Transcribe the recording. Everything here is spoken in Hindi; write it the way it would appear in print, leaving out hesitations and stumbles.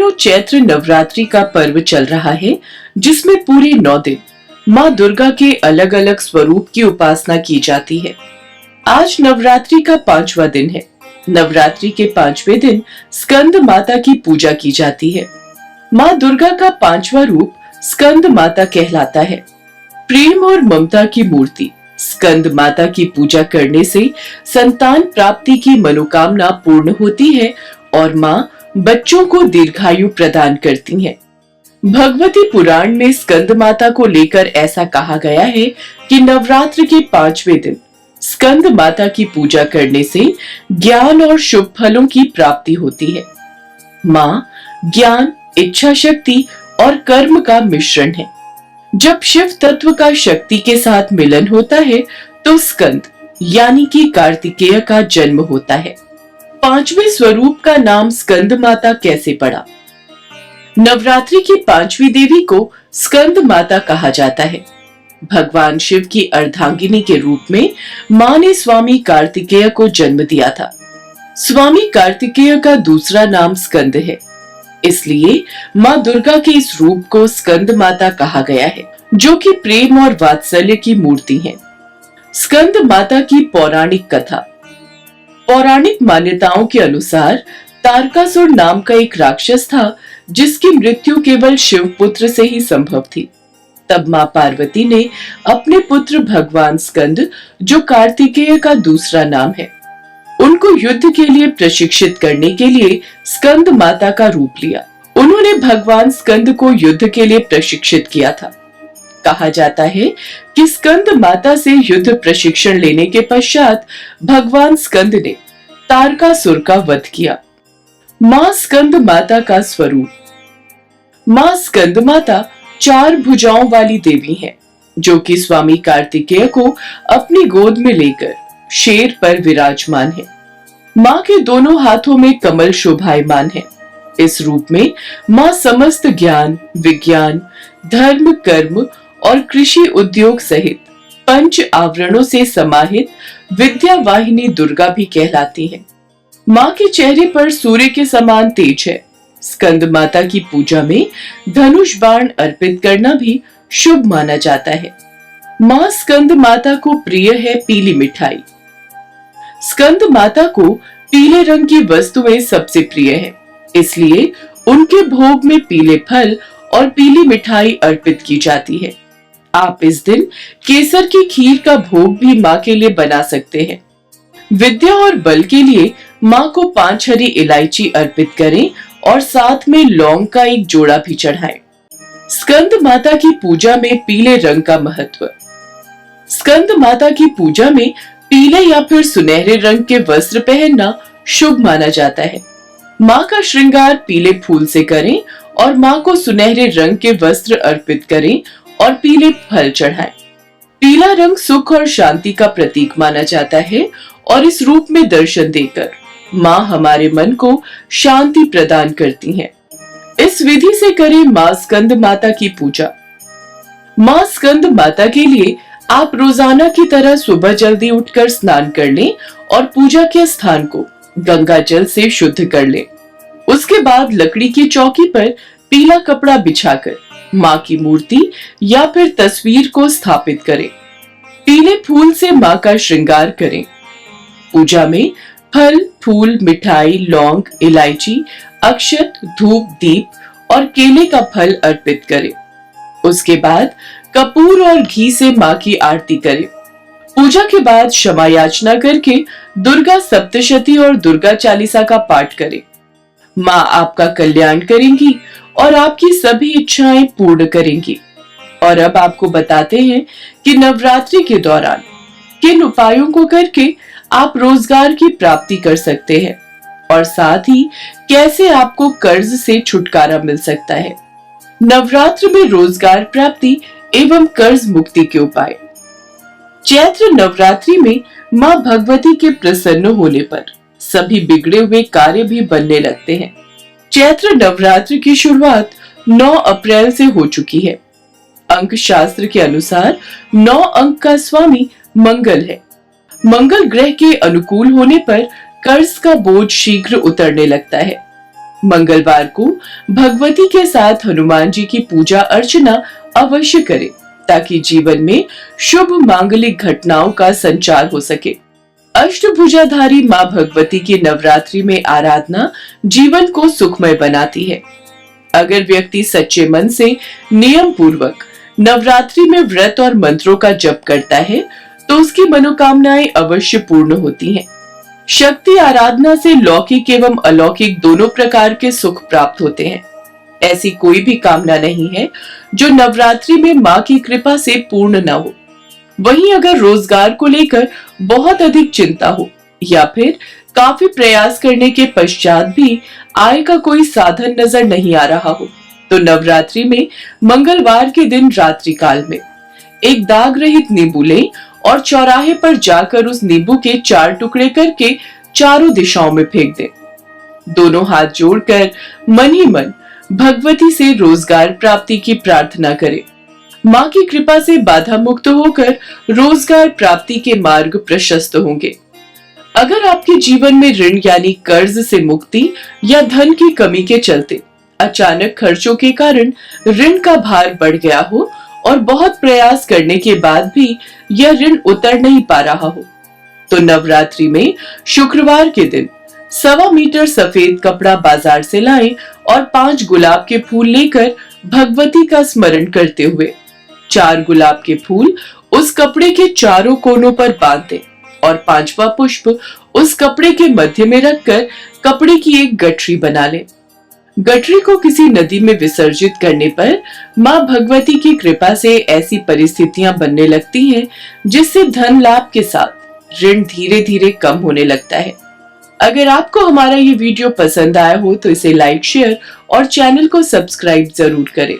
सालों चैत्र नवरात्रि का पर्व चल रहा है, जिसमें पूरे 9 दिन माँ दुर्गा के अलग अलग स्वरूप की उपासना की जाती है। आज नवरात्रि का 5वां दिन है। नवरात्रि के 5वें दिन स्कंद माता की पूजा की जाती है। माँ दुर्गा का 5वां रूप स्कंद माता कहलाता है। प्रेम और ममता की मूर्ति स्कंद माता की पूजा करने से संतान प्राप्ति की मनोकामना पूर्ण होती है और माँ बच्चों को दीर्घायु प्रदान करती हैं। भगवती पुराण में स्कंद माता को लेकर ऐसा कहा गया है कि नवरात्र के 5वें दिन स्कंद माता की पूजा करने से ज्ञान और शुभ फलों की प्राप्ति होती है। माँ ज्ञान, इच्छा शक्ति और कर्म का मिश्रण है। जब शिव तत्व का शक्ति के साथ मिलन होता है तो स्कंद यानी कि कार्तिकेय का जन्म होता है। 5वें स्वरूप का नाम स्कंद माता कैसे पड़ा? नवरात्रि की 5वीं देवी को स्कंद माता कहा जाता है। भगवान शिव की अर्धांगिनी के रूप में माँ ने स्वामी कार्तिकेय को जन्म दिया था। स्वामी कार्तिकेय का दूसरा नाम स्कंद है, इसलिए माँ दुर्गा के इस रूप को स्कंद माता कहा गया है, जो कि प्रेम और वात्सल्य की मूर्ति है। स्कंद माता की पौराणिक कथा। पौराणिक मान्यताओं के अनुसार तारकासुर नाम का एक राक्षस था, जिसकी मृत्यु केवल शिव पुत्र से ही संभव थी। तब माँ पार्वती ने अपने पुत्र भगवान स्कंद, जो कार्तिकेय का दूसरा नाम है, उनको युद्ध के लिए प्रशिक्षित करने के लिए स्कंद माता का रूप लिया। उन्होंने भगवान स्कंद को युद्ध के लिए प्रशिक्षित किया था। कहा जाता है कि स्कंद माता से युद्ध प्रशिक्षण लेने के पश्चात भगवान स्कंद ने तारकासुर का वध किया। माँ स्कंद माता का स्वरूप। माँ स्कंद माता 4 भुजाओं वाली देवी है, जो कि स्वामी कार्तिकेय को अपनी गोद में लेकर शेर पर विराजमान है। माँ के दोनों हाथों में कमल शोभायमान है। इस रूप में माँ समस्त ज्ञान, विज्ञान, धर्म, कर्म और कृषि उद्योग सहित 5 आवरणों से समाहित विद्या वाहिनी दुर्गा भी कहलाती है। माँ के चेहरे पर सूर्य के समान तेज है। स्कंद माता की पूजा में धनुष बाण अर्पित करना भी शुभ माना जाता है। माँ स्कंद माता को प्रिय है पीली मिठाई। स्कंद माता को पीले रंग की वस्तुएं सबसे प्रिय है, इसलिए उनके भोग में पीले फल और पीली मिठाई अर्पित की जाती है। आप इस दिन केसर की खीर का भोग भी माँ के लिए बना सकते हैं। विद्या और बल के लिए माँ को 5 हरी इलायची अर्पित करें और साथ में लौंग का एक जोड़ा भी चढ़ाएं। स्कंद माता की पूजा में पीले रंग का महत्व। स्कंद माता की पूजा में पीले या फिर सुनहरे रंग के वस्त्र पहनना शुभ माना जाता है। माँ का श्रृंगार पीले फूल से करें और माँ को सुनहरे रंग के वस्त्र अर्पित करें और पीले फल चढ़ाएं। पीला रंग सुख और शांति का प्रतीक माना जाता है और इस रूप में दर्शन देकर माँ हमारे मन को शांति प्रदान करती हैं। इस विधि से करें माँ स्कंद माता की पूजा। माँ स्कंद माता के लिए आप रोजाना की तरह सुबह जल्दी उठकर स्नान कर लें और पूजा के स्थान को गंगा जल से शुद्ध कर लें। उसके बाद लकड़ी की चौकी पर पीला कपड़ा बिछाकर माँ की मूर्ति या फिर तस्वीर को स्थापित करें। पीले फूल से माँ का श्रृंगार करें। पूजा में फल, फूल, मिठाई, लौंग, इलायची, अक्षत, धूप, दीप और केले का फल अर्पित करें। उसके बाद कपूर और घी से माँ की आरती करें। पूजा के बाद क्षमा याचना करके दुर्गा सप्तशती और दुर्गा चालीसा का पाठ करें। माँ आपका कल्याण करेंगी और आपकी सभी इच्छाएं पूर्ण करेंगी। और अब आपको बताते हैं कि नवरात्रि के दौरान किन उपायों को करके आप रोजगार की प्राप्ति कर सकते हैं और साथ ही कैसे आपको कर्ज से छुटकारा मिल सकता है। नवरात्र में रोजगार प्राप्ति एवं कर्ज मुक्ति के उपाय। चैत्र नवरात्रि में माँ भगवती के प्रसन्न होने पर सभी बिगड़े हुए कार्य भी बनने लगते हैं। चैत्र नवरात्र की शुरुआत 9 अप्रैल से हो चुकी है। अंक शास्त्र के अनुसार 9 अंक का स्वामी मंगल है। मंगल ग्रह के अनुकूल होने पर कर्ज का बोझ शीघ्र उतरने लगता है। मंगलवार को भगवती के साथ हनुमान जी की पूजा अर्चना अवश्य करें ताकि जीवन में शुभ मांगलिक घटनाओं का संचार हो सके। अष्टभुजाधारी मां भगवती की नवरात्रि में आराधना जीवन को सुखमय बनाती है। अगर व्यक्ति सच्चे मन से नियम पूर्वक नवरात्रि में व्रत और मंत्रों का जप करता है तो उसकी मनोकामनाएं अवश्य पूर्ण होती हैं। शक्ति आराधना से लौकिक एवं अलौकिक दोनों प्रकार के सुख प्राप्त होते हैं। ऐसी कोई भी कामना नहीं है जो नवरात्रि में मां की कृपा से पूर्ण न हो। वहीं अगर रोजगार को लेकर बहुत अधिक चिंता हो या फिर काफी प्रयास करने के पश्चात भी आय का कोई साधन नजर नहीं आ रहा हो तो नवरात्रि में मंगलवार के दिन रात्रि काल में एक दाग रहित नींबू लें और चौराहे पर जाकर उस नींबू के 4 टुकड़े करके चारों दिशाओं में फेंक दें। दोनों हाथ जोड़कर मन ही मन भगवती से रोजगार प्राप्ति की प्रार्थना करें। मां की कृपा से बाधा मुक्त होकर रोजगार प्राप्ति के मार्ग प्रशस्त होंगे। अगर आपके जीवन में ऋण यानी कर्ज से मुक्ति या धन की कमी के चलते अचानक खर्चों के कारण ऋण का भार बढ़ गया हो और बहुत प्रयास करने के बाद भी यह ऋण उतर नहीं पा रहा हो तो नवरात्रि में शुक्रवार के दिन 1.25 मीटर सफेद कपड़ा बाजार से लाएं और 5 गुलाब के फूल लेकर भगवती का स्मरण करते हुए 4 गुलाब के फूल उस कपड़े के चारों कोनों पर बांध दें और 5वां पुष्प उस कपड़े के मध्य में रखकर कपड़े की एक गठरी बना लें। गठरी को किसी नदी में विसर्जित करने पर मां भगवती की कृपा से ऐसी परिस्थितियां बनने लगती हैं जिससे धन लाभ के साथ ऋण धीरे धीरे कम होने लगता है। अगर आपको हमारा ये वीडियो पसंद आया हो तो इसे लाइक, शेयर और चैनल को सब्सक्राइब जरूर करें।